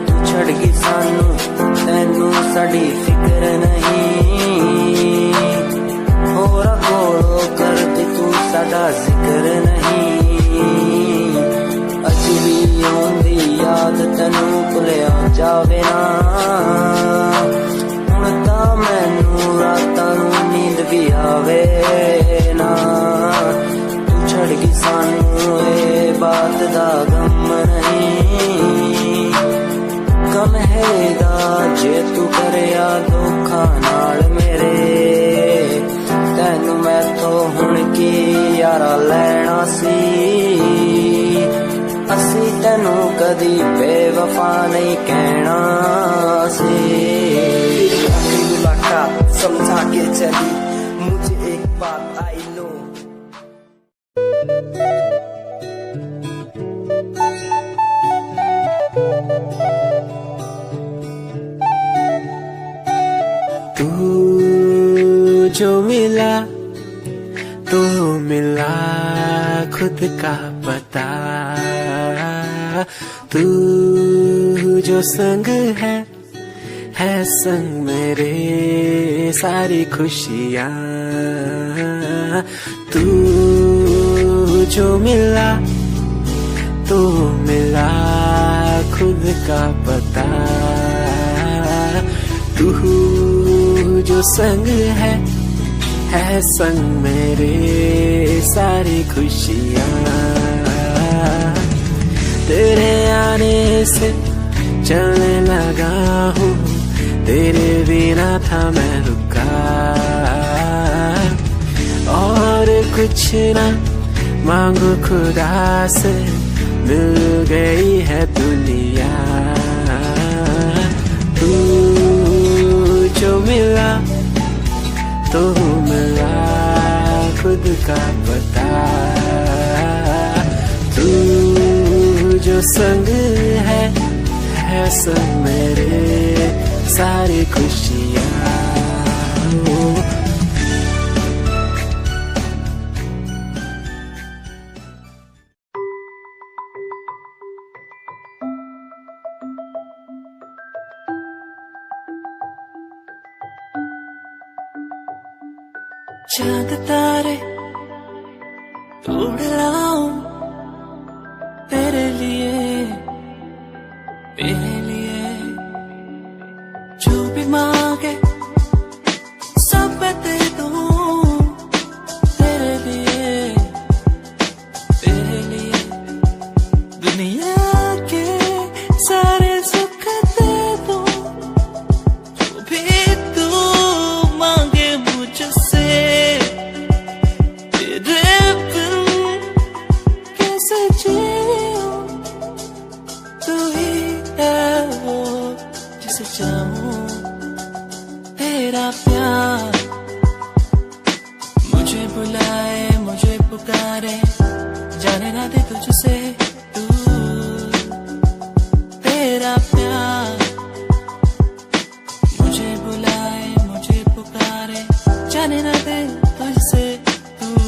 तू छड़गी सानू तैनू साडी फिक्र नहीं, होरा कोलो कर दे तू साडा जिक्र नहीं। अज भी आउंदी याद तैनू भुलिया जावे ना, हुण तां मैनू रातां नू नींद भी आवे ना। तू छड़गी सानू ए बात दा गम नहीं, गम है दा जे तू करिया धोखा नाल मेरे। तैनू मैथों हुण की यारा लैना सी, असी तैनू कदी बेवफा नहीं कहना सी। का समझा के चली मुझे एक बात आई लो। तू मिला खुद का पता, तू जो संग है संग मेरे सारी खुशियाँ। तू जो मिला तो मिला खुद का पता, तू जो संग है संग मेरे सारी खुशियाँ। तेरे आने से चलने लगा हूँ, तेरे बिना था मैं रुका, और कुछ ना मांगो खुदा से, मिल गई है दुनिया। तू जो मिला तो मिला खुद का पता, तू जो संग है संग मेरे सारी खुशियाँ। चांद तारे उड़ लाऊं तेरे लिए, तेरे लिए जो भी मांगे सब मैं दे दूं, तेरे लिए, तेरे लिए दुनिया के सारे सुख दे दूं, जो भी तू मांगे मुझसे। तेरे बिन कैसे जीऊं, तू ही है वो जिसे चाहूं। तेरा प्यार मुझे बुलाए, मुझे पुकारे, जाने ना दे तुझसे दूर। तेरा प्यार मुझे बुलाए, मुझे पुकारे, जाने ना दे तुझसे दूर।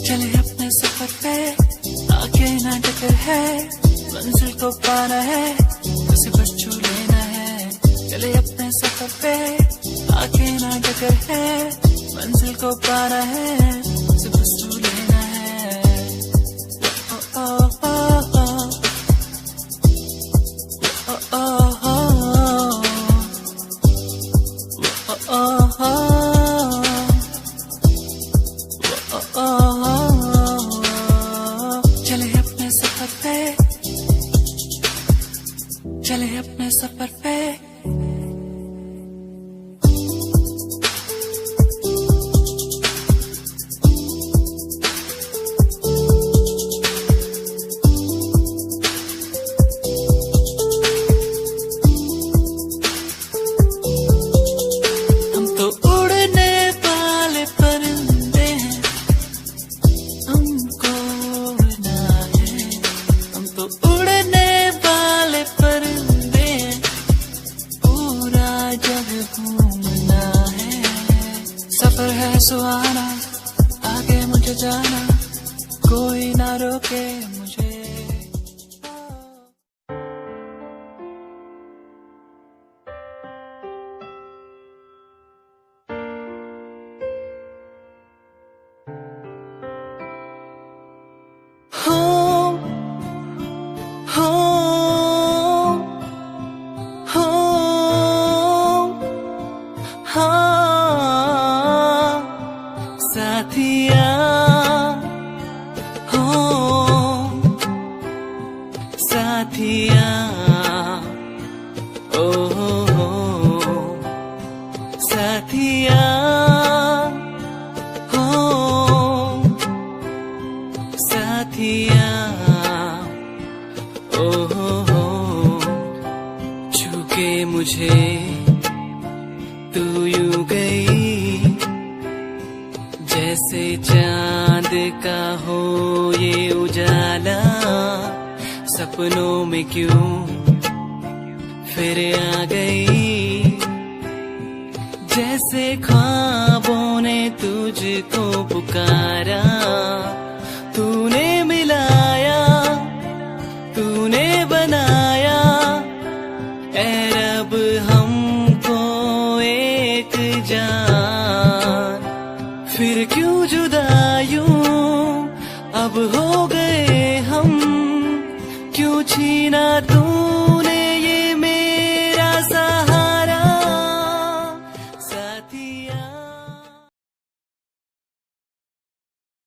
चले अपने सफर पे, आगे ना टक्कर है, मंजिल को पाना है, उसे बस छू लेना है। चले अपने सफर पे, आगे ना टक्कर है, मंजिल को पाना है, उसे बस छू लेना है। ओ ओ ओ ओ ओ ओ ओ ओ चले अपने सफर पे, चले अपने सफर पे। हम तो उड़ने वाले परिंदे हैं, हमको उड़ना है। हम तो उड़ने वाले परिंदे हैं, पूरा जग घूमना है। सफर है सुहाना, आगे मुझे जाना, कोई ना रोके मुझे। साथिया हो, साथिया ओ साथिया हो, साथिया ओ छू के मुझे तू यूं गई जैसे चांद का हो ये उजाला, सपनों में क्यों फिर आ गई, जैसे ख्वाबों ने तुझको पुकारा, तूने मिलाया तूने बनाया ऐ रब हमको एक जान, फिर क्यों जुदा यूं अब हो गए हम, क्यों छीना तू